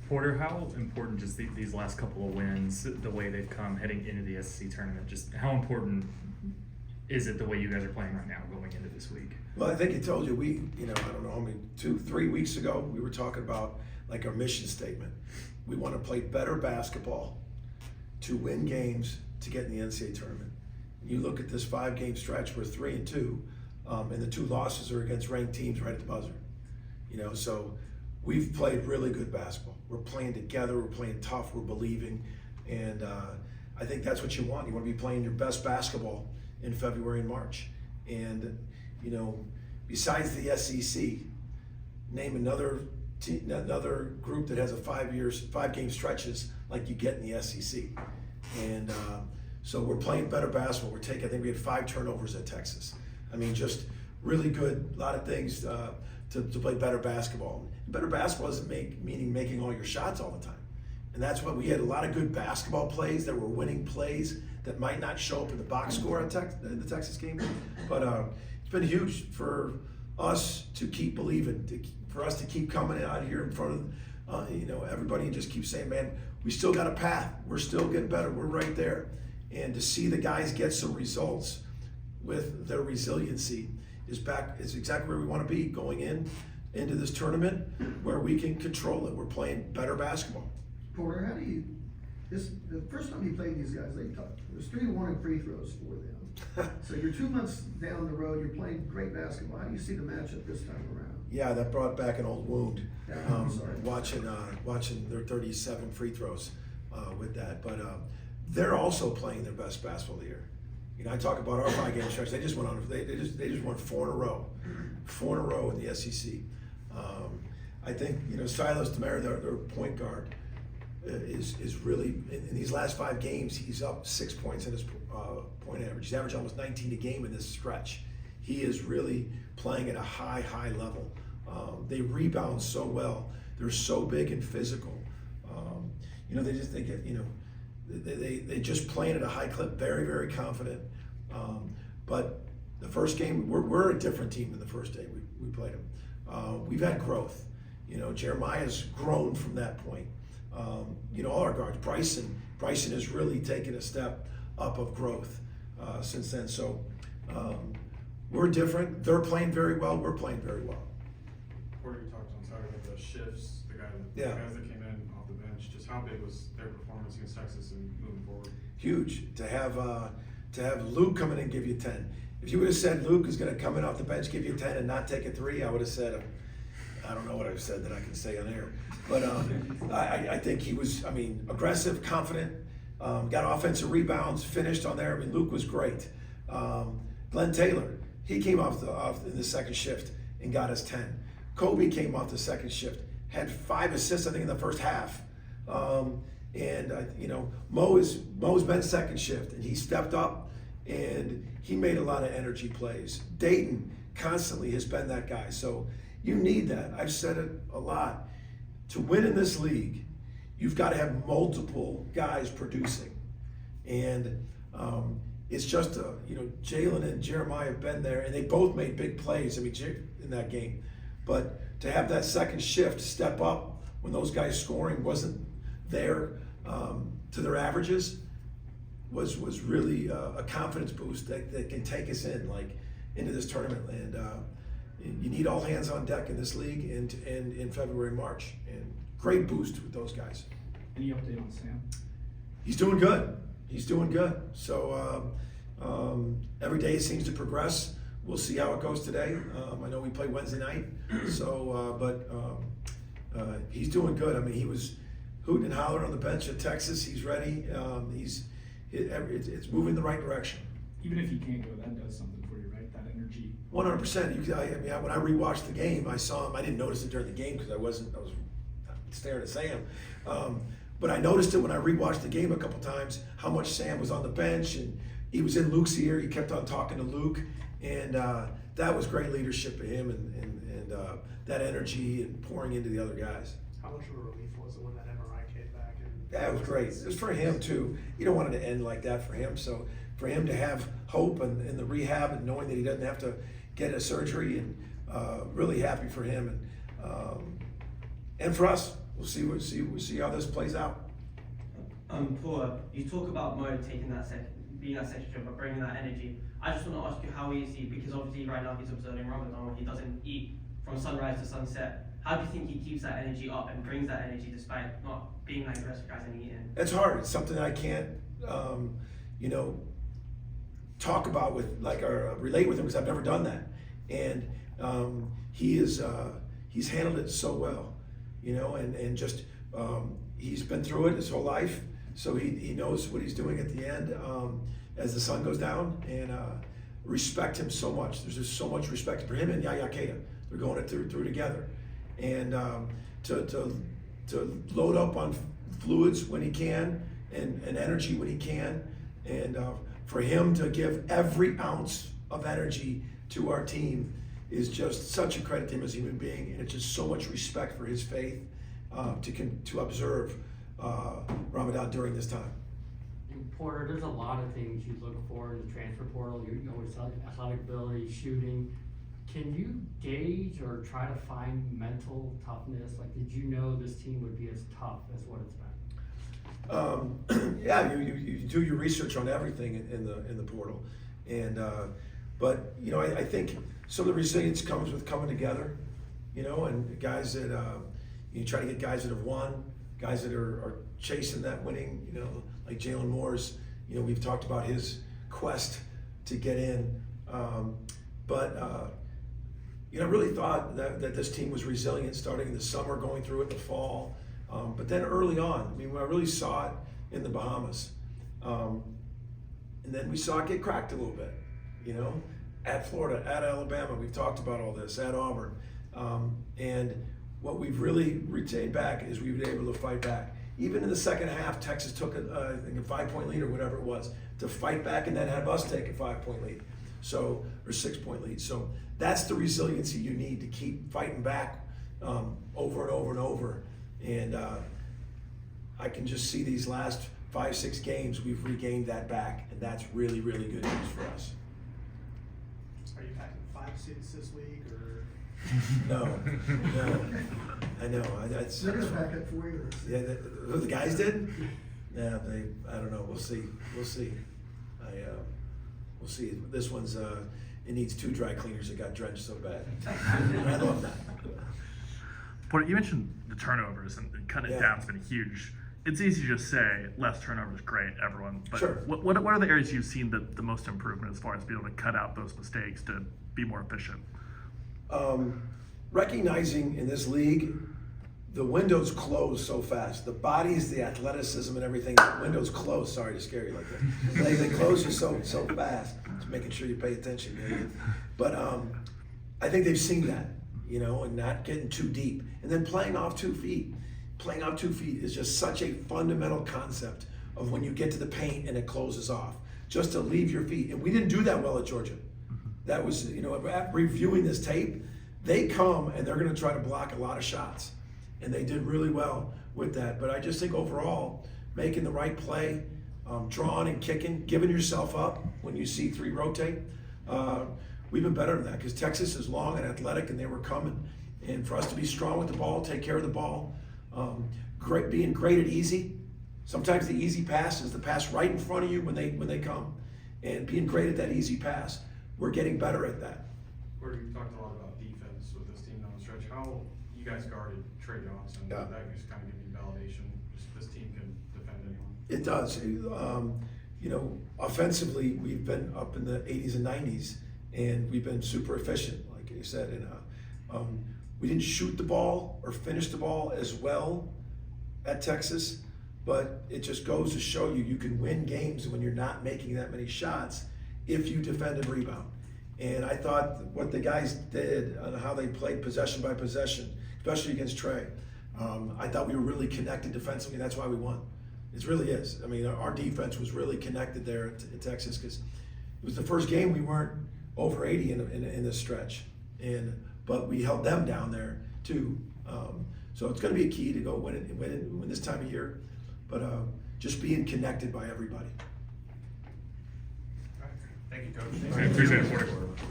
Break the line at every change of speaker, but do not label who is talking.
Porter, how important just these last couple of wins, the way they've come heading into the SEC tournament, just how important is it the way you guys are playing right now going into this week?
Well, I think he told you, I don't know how many, 2-3 weeks ago, we were talking about like our mission statement. We want to play better basketball to win games to get in the NCAA tournament. You look at this 5-game stretch, we're 3-2, and the 2 losses are against ranked teams right at the buzzer. So we've played really good basketball. We're playing together, we're playing tough, we're believing, and I think that's what you want. You want to be playing your best basketball in February and March. And besides the SEC, name another group that has a 5-game stretches like you get in the SEC. And so we're playing better basketball. I think we had 5 turnovers at Texas. I mean, just really good, a lot of things to play better basketball. Better basketball doesn't meaning making all your shots all the time. And that's what we had, a lot of good basketball plays that were winning plays that might not show up in the box score in the Texas game. But it's been huge for us to keep believing, for us to keep coming out here in front of everybody and just keep saying, man, we still got a path. We're still getting better. We're right there. And to see the guys get some results with their resiliency is exactly where we want to be going into this tournament where we can control it. We're playing better basketball.
Porter, how do you, the first time you played these guys, it was 3-1 in free throws for them. So you're 2 months down the road, you're playing great basketball. How do you see the matchup this time around?
Yeah, that brought back an old wound.
Yeah, I'm sorry.
Watching their 37 free throws with that. But they're also playing their best basketball of the year. I talk about our 5-game stretch. They just went on. They just won 4 in a row, 4 in a row in the SEC. I think Silas Demare, their point guard, is really in these last 5 games. He's up 6 points in his point average. He's averaged almost 19 a game in this stretch. He is really playing at a high level. They rebound so well. They're so big and physical. They just playing at a high clip, very confident. But the first game, we're a different team than the first day we played them. We've had growth. Jeremiah's grown from that point. All our guards, Bryson has really taken a step up of growth since then. So we're different. They're playing very well. We're playing very well.
Porter, you talked on Saturday about the shifts, the guys that came in off the bench. Just how big was their performance against Texas and moving forward?
Huge to have Luke come in and give you 10. If you would have said Luke is going to come in off the bench, give you 10, and not take a 3, I would have said, I don't know what I've said that I can say on air. But I think he was, aggressive, confident, got offensive rebounds, finished on there. Luke was great. Glenn Taylor, he came off in the second shift and got us 10. Kobe came off the second shift, had 5 assists, I think, in the first half. Mo's been second shift, and he stepped up, and he made a lot of energy plays. Dayton constantly has been that guy. So you need that. I've said it a lot. To win in this league, you've got to have multiple guys producing. And it's just, Jalen and Jeremiah have been there, and they both made big plays, in that game. But to have that second shift step up when those guys scoring wasn't there to their averages was really a confidence boost that can take us into this tournament. And you need all hands on deck in this league and in February and March. And great boost with those guys.
Any update on Sam?
He's doing good. So every day it seems to progress. We'll see how it goes today. I know we play Wednesday night, but he's doing good. He was hooting and hollering on the bench at Texas. He's ready. It's moving in the right direction.
Even if he can't go, that does something for you, right? That energy.
100%. When I rewatched the game, I saw him. I didn't notice it during the game because I was staring at Sam. But I noticed it when I rewatched the game a couple times, how much Sam was on the bench, and he was in Luke's ear. He kept on talking to Luke, and that was great leadership of him and that energy and pouring into the other guys.
How much of a relief was it when that MRI came back?
Yeah, it was great. It was for him too. You don't want it to end like that for him. So for him to have hope and the rehab and knowing that he doesn't have to get a surgery, and really happy for him and for us. we'll see how this plays out.
Paul, you talk about Mo taking that being that secretary, but bringing that energy. I just want to ask you, how is he? Because obviously right now he's observing Ramadan, where he doesn't eat from sunrise to sunset. How do you think he keeps that energy up and brings that energy despite not being like the rest of the guys and eating?
It's hard. It's something I can't, talk about with or relate with him because I've never done that. And he's handled it so well, and just he's been through it his whole life, so he knows what he's doing at the end as the sun goes down. And respect him so much. There's just so much respect for him and Yaya Keita. They're going it through together, and to load up on fluids when he can and energy when he can, and for him to give every ounce of energy to our team is just such a credit to him as a human being, and it's just so much respect for his faith to observe Ramadan during this time.
And Porter, there's a lot of things you look for in the transfer portal. You always tell athletic ability, shooting. Can you gauge or try to find mental toughness? Like, did you know this team would be as tough as what it's been?
Yeah, you do your research on everything in the portal, and but I think some of the resilience comes with coming together, and guys that you try to get guys that have won, guys that are chasing that winning, like Jalen Moore's. We've talked about his quest to get in, but I really thought that this team was resilient starting in the summer, going through it in the fall. But then early on, I really saw it in the Bahamas. And then we saw it get cracked a little bit, at Florida, at Alabama. We've talked about all this, at Auburn. And what we've really retained back is we've been able to fight back. Even in the second half, Texas took I think a 5-point lead or whatever it was to fight back, and then have us take a 5-point lead. Or 6-point lead. So that's the resiliency you need to keep fighting back over and over and over. And I can just see these last 5-6 games, we've regained that back, and that's really, really good news for us.
Are you packing 5 seats this week, or?
No, I know.
They're gonna back up for you.
Yeah, the guys did? Yeah, I don't know. We'll see. We'll see. We'll see. This one's it needs 2 dry cleaners. It got drenched so bad. I love that.
Porter, you mentioned the turnovers and cutting it down has been huge. It's easy to just say less turnovers, great, everyone. But
sure.
What are the areas you've seen the most improvement as far as being able to cut out those mistakes to be more efficient?
Recognizing in this league, the windows close so fast. The bodies, the athleticism, and everything. The windows close. Sorry to scare you like that. They close you so fast. Just making sure you pay attention. But I think they've seen that, and not getting too deep, and then playing off 2 feet. Playing off 2 feet is just such a fundamental concept of when you get to the paint and it closes off. Just to leave your feet, and we didn't do that well at Georgia. That was, after reviewing this tape, they come and they're going to try to block a lot of shots. And they did really well with that. But I just think overall, making the right play, drawing and kicking, giving yourself up when you see 3 rotate, we've been better than that because Texas is long and athletic, and they were coming. And for us to be strong with the ball, take care of the ball, being great at easy. Sometimes the easy pass is the pass right in front of you when they come, and being great at that easy pass. We're getting better at that.
Where you talked a lot about defense with this team down the stretch. How you guys guarded Trey Johnson?
Yeah.
That just kind of give you validation. Just this team can defend anyone.
It does. Offensively, we've been up in the 80s and 90s, and we've been super efficient, like you said. And we didn't shoot the ball or finish the ball as well at Texas, but it just goes to show you can win games when you're not making that many shots if you defend and rebound. And I thought what the guys did and how they played possession by possession, especially against Trey, I thought we were really connected defensively. That's why we won. It really is. I mean, our defense was really connected there at Texas because it was the first game we weren't over 80 in this stretch, but we held them down there too. So it's going to be a key to go win this time of year, but just being connected by everybody.
Thank you, Coach.
I appreciate it, Porter.